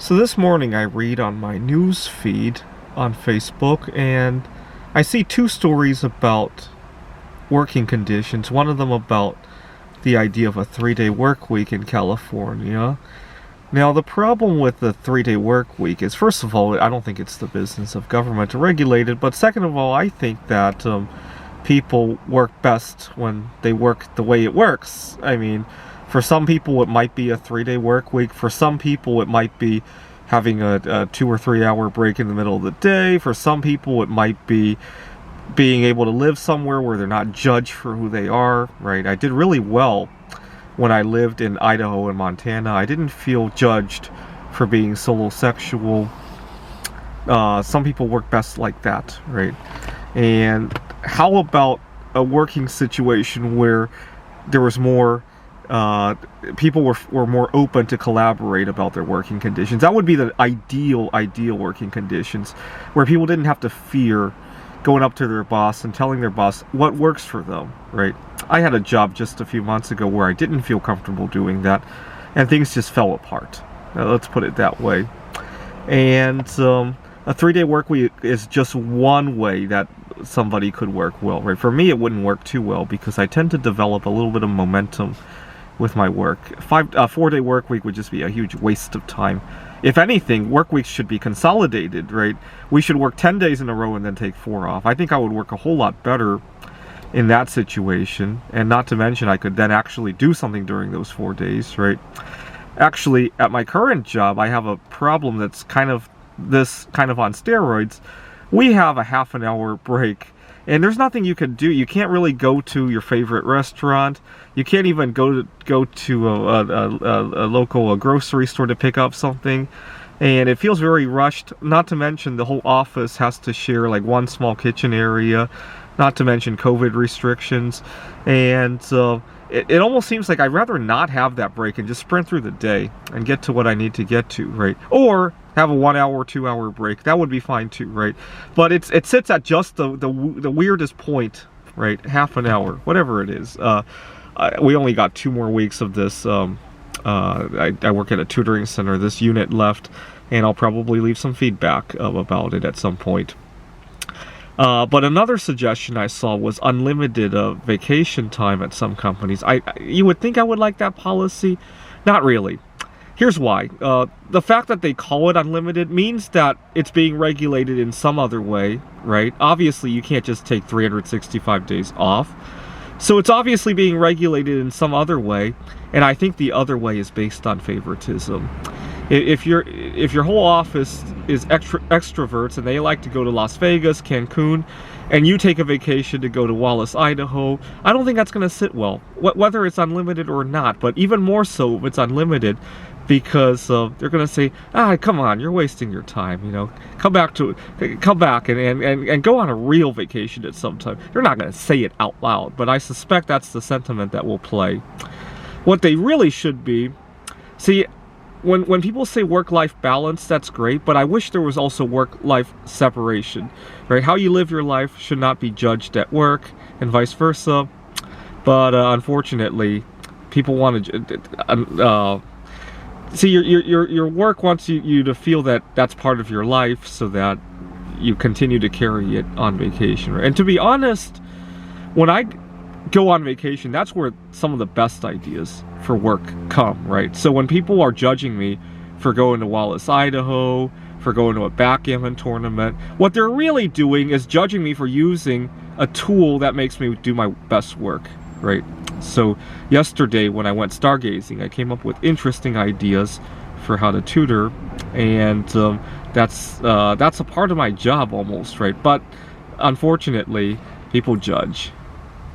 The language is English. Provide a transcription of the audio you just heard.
So this morning I read on my news feed on Facebook and I see two stories about working conditions. One of them about the idea of a 3-day work week in California. Now the problem with the 3-day work week is, first of all, I don't think it's the business of government to regulate it, but second of all, I think that people work best when they work the way it works. I mean, for some people it might be a 3-day work week. For some people it might be having a 2 or 3 hour break in the middle of the day. For some people it might be being able to live somewhere where they're not judged for who they are, right? I did really well when I lived in Idaho and Montana. I didn't feel judged for being solosexual. Some people work best like that, right? And how about a working situation where there was more people were more open to collaborate about their working conditions? That would be the ideal working conditions, where people didn't have to fear going up to their boss and telling their boss what works for them, right? I had a job just a few months ago where I didn't feel comfortable doing that, and things just fell apart. Let's put it that way. And a 3-day work week is just one way that somebody could work well, right? For me, it wouldn't work too well because I tend to develop a little bit of momentum with my work. A 4-day work week would just be a huge waste of time. If anything, work weeks should be consolidated, right? We should work 10 days in a row and then take 4 off. I think I would work a whole lot better in that situation, and not to mention I could then actually do something during those 4 days, right? Actually, at my current job, I have a problem that's kind of on steroids. We have a half an hour break, and there's nothing you can do. You can't really go to your favorite restaurant. You can't even go to a local grocery store to pick up something. And it feels very rushed. Not to mention the whole office has to share like one small kitchen area. Not to mention COVID restrictions. And it almost seems like I'd rather not have that break and just sprint through the day and get to what I need to get to, right? Or have a 1 hour, 2 hour break. That would be fine too, right? But it sits at just the weirdest point, right? Half an hour, whatever it is. We only got 2 more weeks of this. I work at a tutoring center. This unit left, and I'll probably leave some feedback about it at some point. But another suggestion I saw was unlimited vacation time at some companies. You would think I would like that policy. Not really. Here's why. The fact that they call it unlimited means that it's being regulated in some other way, right? Obviously, you can't just take 365 days off. So it's obviously being regulated in some other way, and I think the other way is based on favoritism. If your whole office is extroverts and they like to go to Las Vegas, Cancun, and you take a vacation to go to Wallace, Idaho, I don't think that's going to sit well, whether it's unlimited or not. But even more so if it's unlimited, because they're going to say, come on, you're wasting your time, come back and go on a real vacation at some time. They're not going to say it out loud, but I suspect that's the sentiment that will play. What they really should be, see, when people say work-life balance, that's great, but I wish there was also work-life separation, right? How you live your life should not be judged at work, and vice versa. But unfortunately, people want to see your work wants you to feel that that's part of your life, so that you continue to carry it on vacation, right? And to be honest, when I go on vacation, that's where some of the best ideas for work come, right? So when people are judging me for going to Wallace, Idaho, for going to a backgammon tournament, what they're really doing is judging me for using a tool that makes me do my best work, right? So yesterday when I went stargazing, I came up with interesting ideas for how to tutor, and that's a part of my job almost, right? But unfortunately, people judge.